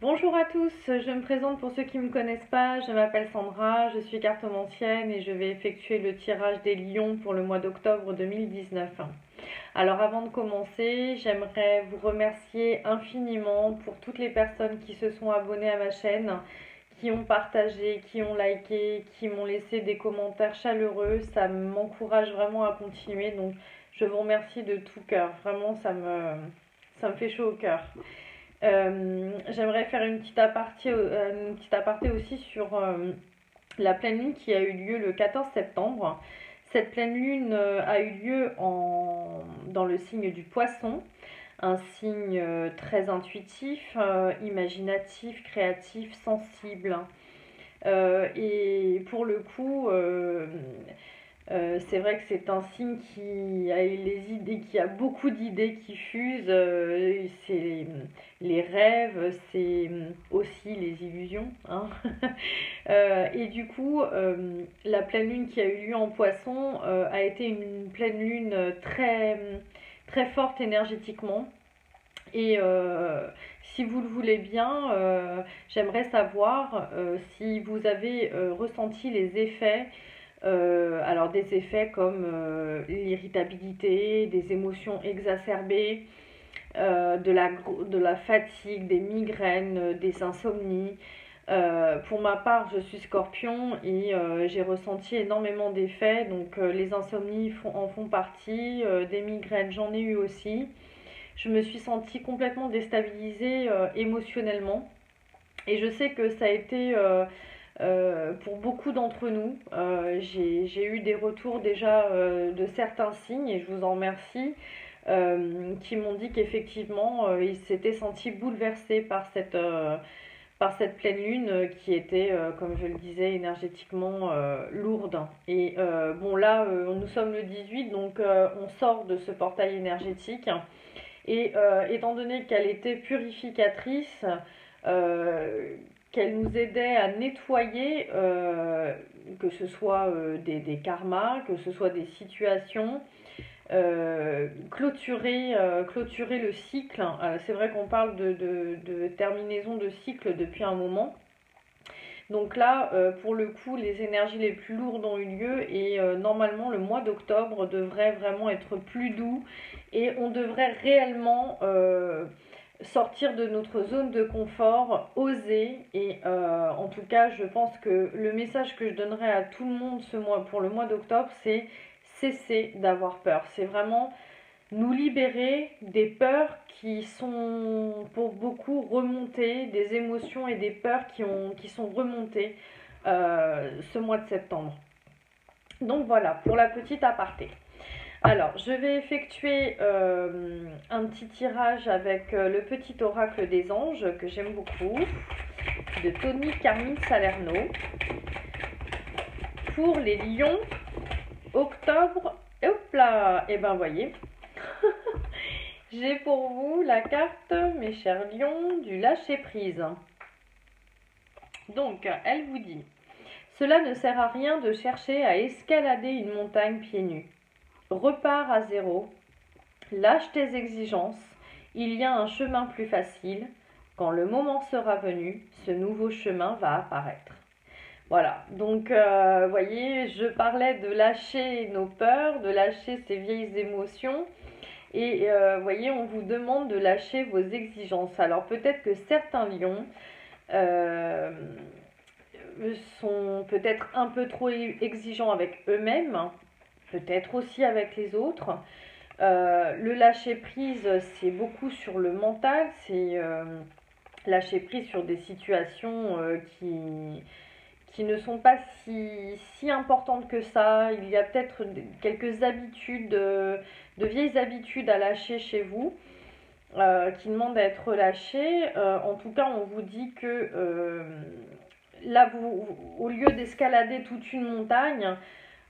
Bonjour à tous, je me présente pour ceux qui ne me connaissent pas, je m'appelle Sandra, je suis cartomancienne et je vais effectuer le tirage des lions pour le mois d'octobre 2019. Alors avant de commencer, j'aimerais vous remercier infiniment pour toutes les personnes qui se sont abonnées à ma chaîne, qui ont partagé, qui ont liké, qui m'ont laissé des commentaires chaleureux, ça m'encourage vraiment à continuer, donc je vous remercie de tout cœur, vraiment ça me fait chaud au cœur. J'aimerais faire une petite aparté aussi sur la pleine lune qui a eu lieu le 14 septembre. Cette pleine lune a eu lieu dans le signe du poisson, un signe très intuitif, imaginatif, créatif, sensible. Et pour le coup, c'est vrai que c'est un signe qui a les idées, qui a beaucoup d'idées qui fusent. C'est les rêves, c'est aussi les illusions, hein. Et du coup, la pleine lune qui a eu lieu en Poisson a été une pleine lune très forte énergétiquement. Et si vous le voulez bien, j'aimerais savoir si vous avez ressenti les effets, alors des effets comme l'irritabilité, des émotions exacerbées, de la fatigue, des migraines, des insomnies. Pour ma part, je suis scorpion et j'ai ressenti énormément d'effets. Donc les insomnies en font partie, des migraines, j'en ai eu aussi. Je me suis sentie complètement déstabilisée émotionnellement. Et je sais que ça a été pour beaucoup d'entre nous. J'ai eu des retours déjà de certains signes, et je vous en remercie, qui m'ont dit qu'effectivement, ils s'étaient sentis bouleversés par cette pleine lune qui était, comme je le disais, énergétiquement lourde. Et bon, là, nous sommes le 18, donc on sort de ce portail énergétique. Et étant donné qu'elle était purificatrice, euh, qu'elle nous aidait à nettoyer, que ce soit des karmas, que ce soit des situations, clôturer le cycle. C'est vrai qu'on parle de terminaison de cycle depuis un moment. Donc là, pour le coup, les énergies les plus lourdes ont eu lieu et normalement le mois d'octobre devrait vraiment être plus doux et on devrait réellement sortir de notre zone de confort, oser. Et en tout cas, je pense que le message que je donnerais à tout le monde pour le mois d'octobre, c'est cesser d'avoir peur. C'est vraiment nous libérer des peurs qui sont pour beaucoup remontées, des émotions et des peurs qui sont remontées ce mois de septembre. Donc voilà, pour la petite aparté. Alors, je vais effectuer un petit tirage avec le petit oracle des anges que j'aime beaucoup, de Tony Carmine Salerno, pour les lions, octobre. Hop là, et ben voyez, j'ai pour vous la carte, mes chers lions, du lâcher-prise. Donc, elle vous dit: cela ne sert à rien de chercher à escalader une montagne pieds nus. Repars à zéro, lâche tes exigences, il y a un chemin plus facile. Quand le moment sera venu, ce nouveau chemin va apparaître. Voilà, donc voyez, je parlais de lâcher nos peurs, de lâcher ces vieilles émotions. Et voyez, on vous demande de lâcher vos exigences. Alors peut-être que certains lions euh, sont peut-être un peu trop exigeants avec eux-mêmes, peut-être aussi avec les autres. Le lâcher prise, c'est beaucoup sur le mental, c'est lâcher prise sur des situations qui ne sont pas si importantes que ça. Il y a peut-être quelques habitudes, de vieilles habitudes à lâcher chez vous, qui demandent à être relâchées. En tout cas, on vous dit que là, au lieu d'escalader toute une montagne,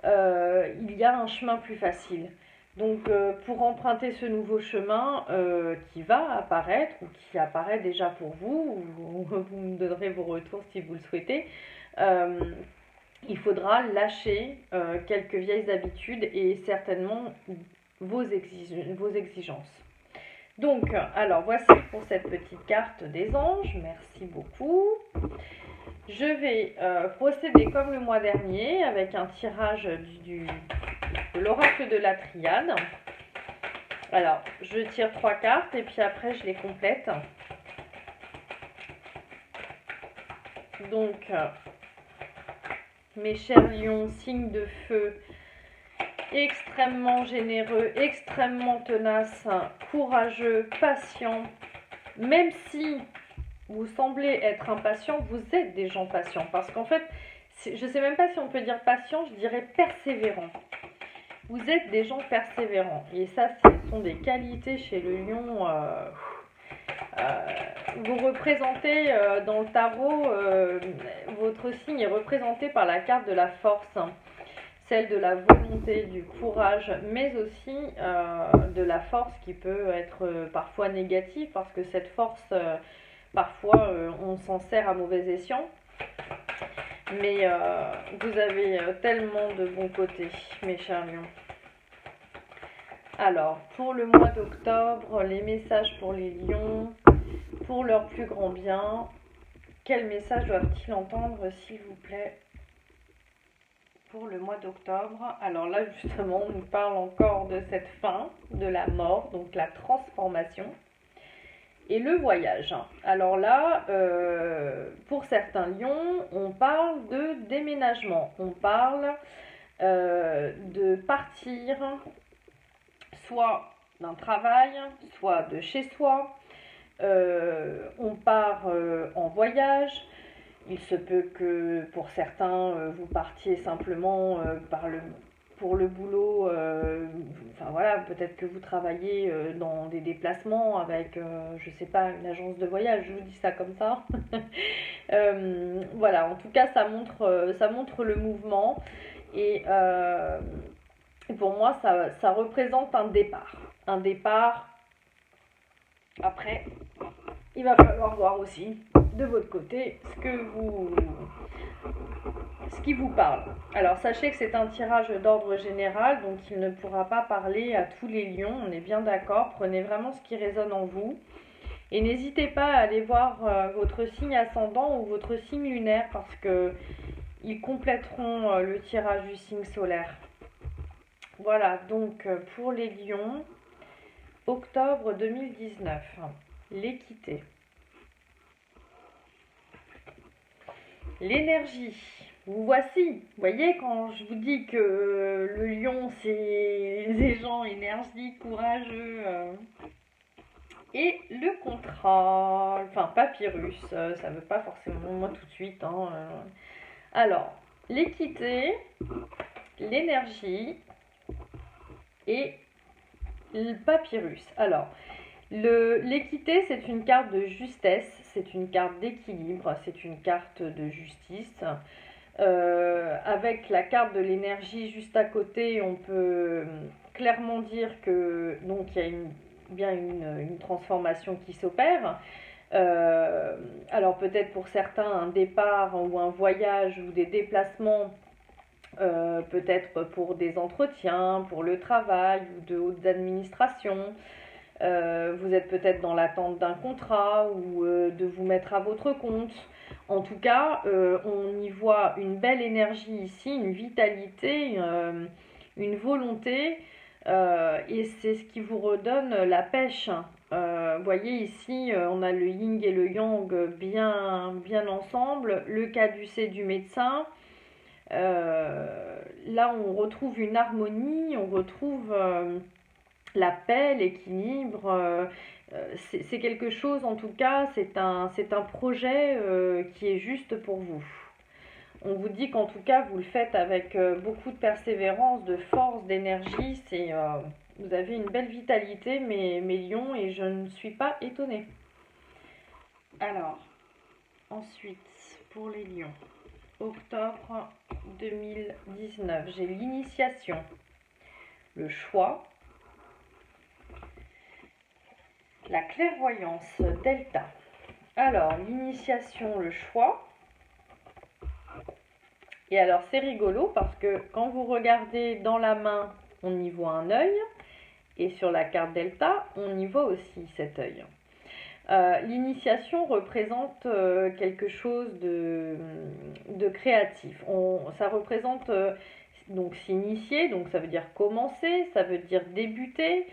il y a un chemin plus facile. Donc pour emprunter ce nouveau chemin qui va apparaître ou qui apparaît déjà pour vous, vous me donnerez vos retours si vous le souhaitez, euh, il faudra lâcher quelques vieilles habitudes et certainement vos exigences. Donc, alors voici pour cette petite carte des anges. Merci beaucoup. Je vais procéder comme le mois dernier avec un tirage de l'oracle de la triade. Alors, je tire 3 cartes et puis après je les complète. Donc, mes chers lions, signe de feu, extrêmement généreux, extrêmement tenace, courageux, patient. Même si vous semblez être impatient, vous êtes des gens patients. Parce qu'en fait, je ne sais même pas si on peut dire patient, je dirais persévérant. Vous êtes des gens persévérants. Et ça, ce sont des qualités chez le lion. Vous représentez dans le tarot, votre signe est représenté par la carte de la force, celle de la volonté, du courage, mais aussi de la force qui peut être parfois négative, parce que cette force, parfois, on s'en sert à mauvais escient. Mais vous avez tellement de bons côtés, mes chers lions. Alors, pour le mois d'octobre, les messages pour les lions, pour leur plus grand bien, quel message doivent-ils entendre, s'il vous plaît, pour le mois d'octobre? Alors là, justement, on nous parle encore de cette fin, de la mort, donc la transformation, et le voyage. Alors là, pour certains lions, on parle de déménagement, on parle de partir, soit d'un travail, soit de chez soi. On part en voyage. Il se peut que pour certains, vous partiez simplement pour le boulot. Enfin voilà, peut-être que vous travaillez dans des déplacements avec, je sais pas, une agence de voyage. Je vous dis ça comme ça. Voilà, en tout cas, ça montre le mouvement. Et pour moi, ça représente un départ. Un départ. Après, il va falloir voir aussi de votre côté ce qui vous parle. Alors, sachez que c'est un tirage d'ordre général, donc il ne pourra pas parler à tous les lions. On est bien d'accord. Prenez vraiment ce qui résonne en vous. Et n'hésitez pas à aller voir votre signe ascendant ou votre signe lunaire, parce que ils compléteront le tirage du signe solaire. Voilà, donc pour les lions, octobre 2019, l'équité. L'énergie, vous voici. Vous voyez, quand je vous dis que le lion, c'est des gens énergiques, courageux. Et le contrat, enfin papyrus, ça ne veut pas forcément moi tout de suite. Hein. Alors, l'équité, l'énergie et le papyrus. Alors, l'équité, c'est une carte de justesse, c'est une carte d'équilibre, c'est une carte de justice. Avec la carte de l'énergie juste à côté, on peut clairement dire que donc il y a bien une transformation qui s'opère. Alors peut-être pour certains un départ ou un voyage ou des déplacements, peut-être pour des entretiens, pour le travail ou de hautes administrations. Vous êtes peut-être dans l'attente d'un contrat ou de vous mettre à votre compte. En tout cas, on y voit une belle énergie ici, une vitalité, une volonté, et c'est ce qui vous redonne la pêche. Vous voyez ici, on a le yin et le yang bien ensemble, le caducée du médecin. Là, on retrouve une harmonie, on retrouve la paix, l'équilibre. C'est quelque chose, en tout cas, c'est un projet qui est juste pour vous. On vous dit qu'en tout cas, vous le faites avec beaucoup de persévérance, de force, d'énergie. Vous avez une belle vitalité, mes lions, et je ne suis pas étonnée. Alors, ensuite, pour les lions, octobre 2019, j'ai l'initiation, le choix, la clairvoyance delta. Alors, l'initiation, le choix. Et alors, c'est rigolo parce que quand vous regardez dans la main, on y voit un œil. Et sur la carte Delta, on y voit aussi cet œil. L'initiation représente quelque chose de créatif. Ça représente donc s'initier, donc ça veut dire commencer, ça veut dire débuter.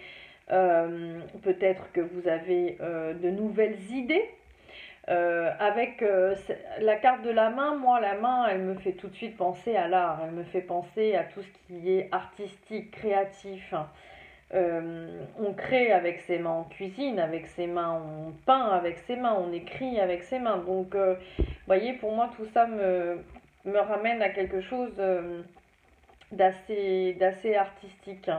Peut-être que vous avez de nouvelles idées. Avec la carte de la main, moi la main elle me fait tout de suite penser à l'art, elle me fait penser à tout ce qui est artistique, créatif. On crée avec ses mains, on cuisine avec ses mains, on peint avec ses mains, on écrit avec ses mains. Donc, vous voyez, pour moi, tout ça me ramène à quelque chose d'assez artistique.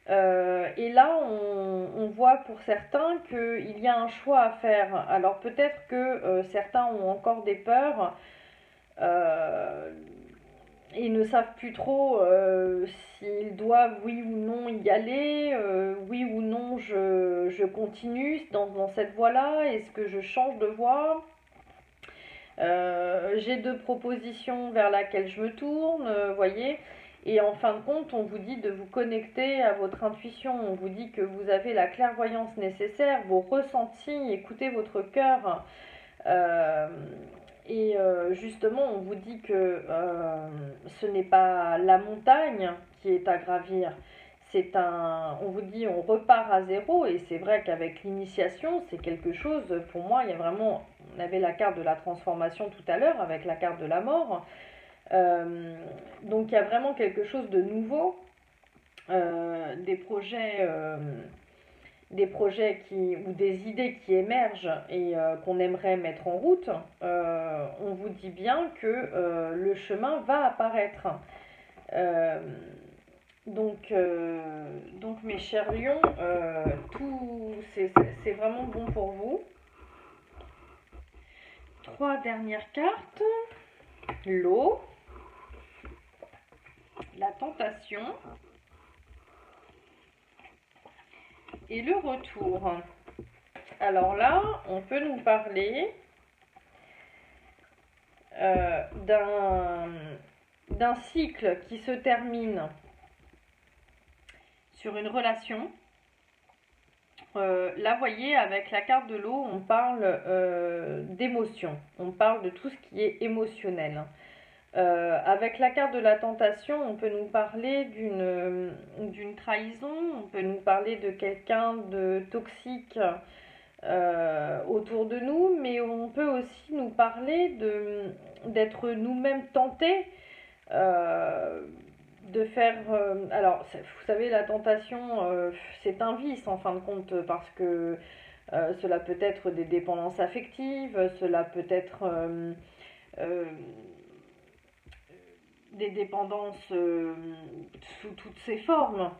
Et là, on voit pour certains qu'il y a un choix à faire. Alors, peut-être que certains ont encore des peurs. Ils ne savent plus trop s'ils doivent oui ou non y aller, oui ou non je continue dans cette voie-là, est-ce que je change de voie? J'ai deux propositions vers laquelle je me tourne, voyez. Et en fin de compte, on vous dit de vous connecter à votre intuition, on vous dit que vous avez la clairvoyance nécessaire, vos ressentis, écoutez votre cœur. Et justement, on vous dit que ce n'est pas la montagne qui est à gravir, on vous dit on repart à zéro, et c'est vrai qu'avec l'initiation, c'est quelque chose, pour moi, il y a vraiment, on avait la carte de la transformation tout à l'heure, avec la carte de la mort, donc il y a vraiment quelque chose de nouveau, des projets ou des idées qui émergent et qu'on aimerait mettre en route, on vous dit bien que le chemin va apparaître. Donc mes chers lions, c'est vraiment bon pour vous. 3 dernières cartes. L'eau, la tentation et le retour. Alors là, on peut nous parler d'un cycle qui se termine sur une relation. Là, voyez, avec la carte de l'eau, on parle d'émotion. On parle de tout ce qui est émotionnel. Avec la carte de la tentation, on peut nous parler d'une trahison, on peut nous parler de quelqu'un de toxique autour de nous, mais on peut aussi nous parler d'être nous-mêmes tentés de faire... alors, vous savez, la tentation, c'est un vice en fin de compte, parce que cela peut être des dépendances affectives, cela peut être... des dépendances sous toutes ses formes,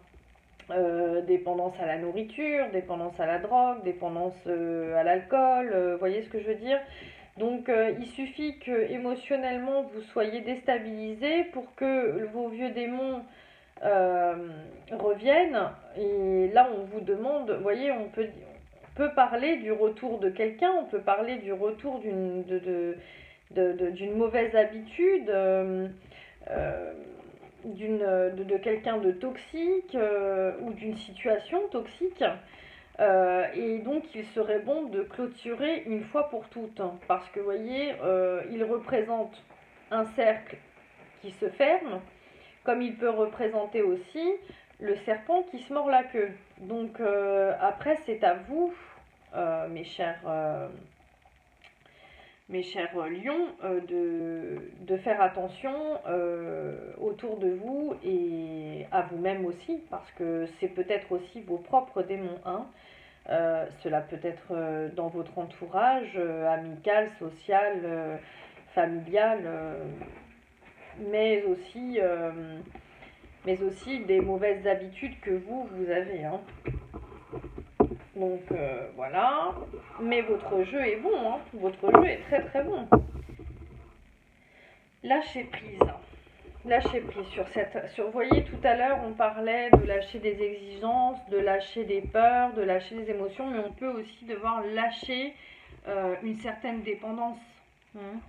dépendance à la nourriture, dépendance à la drogue, dépendance à l'alcool, voyez ce que je veux dire? Donc il suffit que émotionnellement vous soyez déstabilisé pour que vos vieux démons reviennent, et là on vous demande, voyez, on peut parler du retour de quelqu'un, on peut parler du retour d'une mauvaise habitude, de quelqu'un de toxique ou d'une situation toxique. Et donc il serait bon de clôturer une fois pour toutes, parce que vous voyez, il représente un cercle qui se ferme, comme il peut représenter aussi le serpent qui se mord la queue. Donc après c'est à vous, mes chers lions, de faire attention autour de vous et à vous-même aussi, parce que c'est peut-être aussi vos propres démons, hein. Cela peut être dans votre entourage, amical, social, familial, mais aussi des mauvaises habitudes que vous avez, hein. Donc voilà, mais votre jeu est bon, hein. Votre jeu est très très bon. Lâchez prise. Lâcher prise vous voyez, tout à l'heure on parlait de lâcher des exigences, de lâcher des peurs, de lâcher des émotions, mais on peut aussi devoir lâcher une certaine dépendance, hein.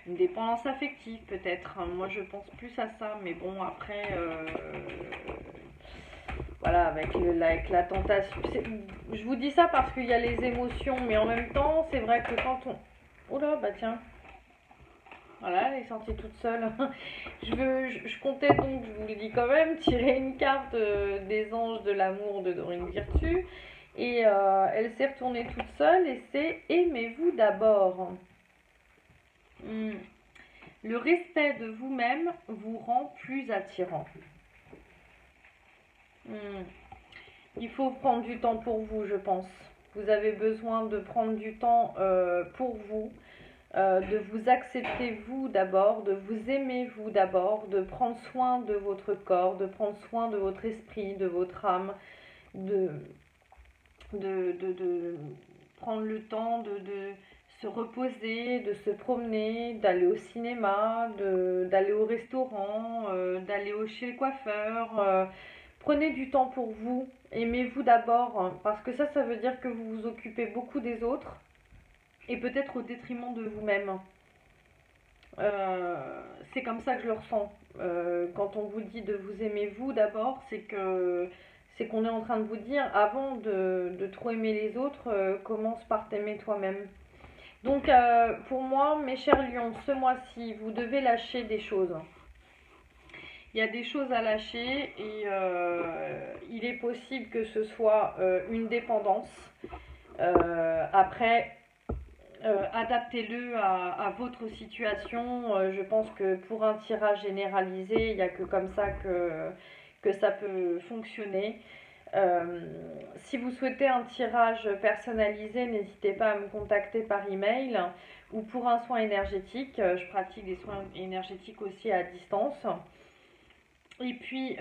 Une dépendance affective peut-être, moi je pense plus à ça, mais bon après voilà, avec la tentation. Je vous dis ça parce qu'il y a les émotions, mais en même temps, c'est vrai que quand on... Oh là, bah tiens, voilà, elle est sortie toute seule. Je comptais donc, je vous le dis quand même, tirer une carte des anges de l'amour de Dorine Virtue. Et elle s'est retournée toute seule et c'est aimez-vous d'abord. Hmm. Le respect de vous-même vous rend plus attirant. Hmm. Il faut prendre du temps pour vous, je pense. Vous avez besoin de prendre du temps pour vous, de vous accepter vous d'abord, de vous aimer vous d'abord, de prendre soin de votre corps, de prendre soin de votre esprit, de votre âme, de, de prendre le temps de se reposer, de se promener, d'aller au cinéma, d'aller au restaurant, d'aller chez le coiffeur. Prenez du temps pour vous, aimez-vous d'abord, hein, parce que ça veut dire que vous vous occupez beaucoup des autres et peut-être au détriment de vous-même. C'est comme ça que je le ressens. Quand on vous dit de vous aimer vous d'abord, c'est qu'on est en train de vous dire, avant de trop aimer les autres, commence par t'aimer toi-même. Donc pour moi, mes chers lions, ce mois-ci, vous devez lâcher des choses. Il y a des choses à lâcher et il est possible que ce soit une dépendance. Après, adaptez-le à votre situation. Je pense que pour un tirage généralisé, il n'y a que comme ça que ça peut fonctionner. Si vous souhaitez un tirage personnalisé, n'hésitez pas à me contacter par email ou pour un soin énergétique. Je pratique des soins énergétiques aussi à distance. Et puis,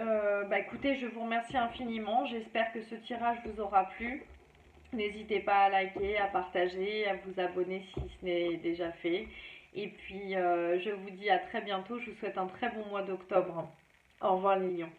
bah écoutez, je vous remercie infiniment. J'espère que ce tirage vous aura plu. N'hésitez pas à liker, à partager, à vous abonner si ce n'est déjà fait. Et puis, je vous dis à très bientôt. Je vous souhaite un très bon mois d'octobre. Au revoir les lions.